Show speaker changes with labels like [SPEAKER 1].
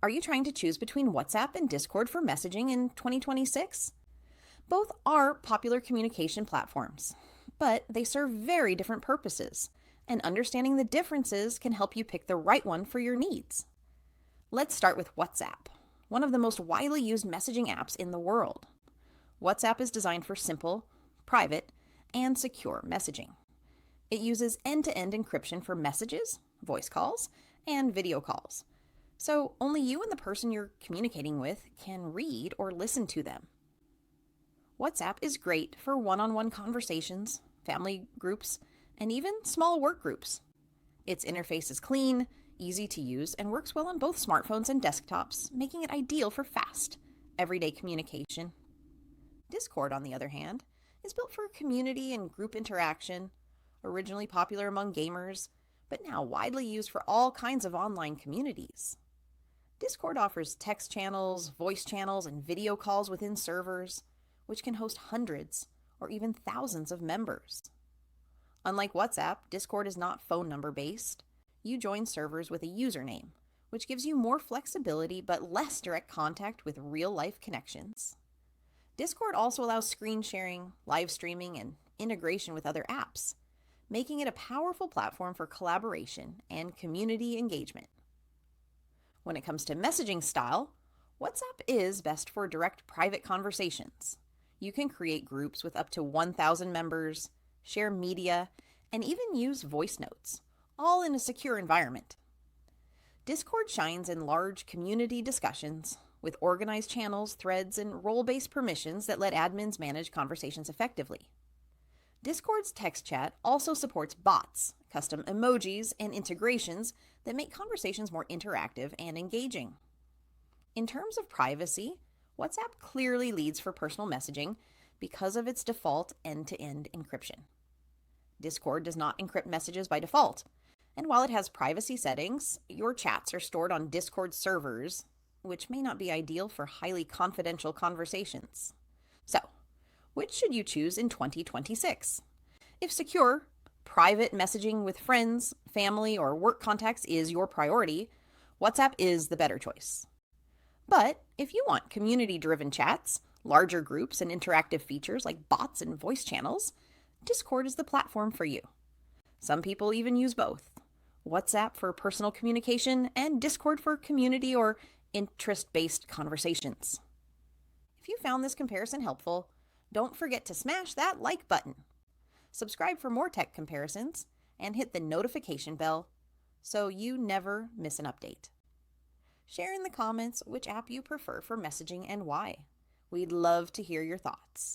[SPEAKER 1] Are you trying to choose between WhatsApp and Discord for messaging in 2026? Both are popular communication platforms, but they serve very different purposes, and understanding the differences can help you pick the right one for your needs. Let's start with WhatsApp, one of the most widely used messaging apps in the world. WhatsApp is designed for simple, private, and secure messaging. It uses end-to-end encryption for messages, voice calls, and video calls. So only you and the person you're communicating with can read or listen to them. WhatsApp is great for one-on-one conversations, family groups, and even small work groups. Its interface is clean, easy to use, and works well on both smartphones and desktops, making it ideal for fast, everyday communication. Discord, on the other hand, is built for community and group interaction, originally popular among gamers, but now widely used for all kinds of online communities. Discord offers text channels, voice channels, and video calls within servers, which can host hundreds or even thousands of members. Unlike WhatsApp, Discord is not phone number based. You join servers with a username, which gives you more flexibility but less direct contact with real-life connections. Discord also allows screen sharing, live streaming, and integration with other apps, making it a powerful platform for collaboration and community engagement. When it comes to messaging style, WhatsApp is best for direct private conversations. You can create groups with up to 1,000 members, share media, and even use voice notes, all in a secure environment. Discord shines in large community discussions with organized channels, threads, and role-based permissions that let admins manage conversations effectively. Discord's text chat also supports bots, custom emojis, and integrations that make conversations more interactive and engaging. In terms of privacy, WhatsApp clearly leads for personal messaging because of its default end-to-end encryption. Discord does not encrypt messages by default, and while it has privacy settings, your chats are stored on Discord servers, which may not be ideal for highly confidential conversations. So, which should you choose in 2026? If secure, private messaging with friends, family, or work contacts is your priority, WhatsApp is the better choice. But if you want community-driven chats, larger groups, and interactive features like bots and voice channels, Discord is the platform for you. Some people even use both: WhatsApp for personal communication and Discord for community or interest-based conversations. If you found this comparison helpful, don't forget to smash that like button. Subscribe for more tech comparisons and hit the notification bell so you never miss an update. Share in the comments which app you prefer for messaging and why. We'd love to hear your thoughts.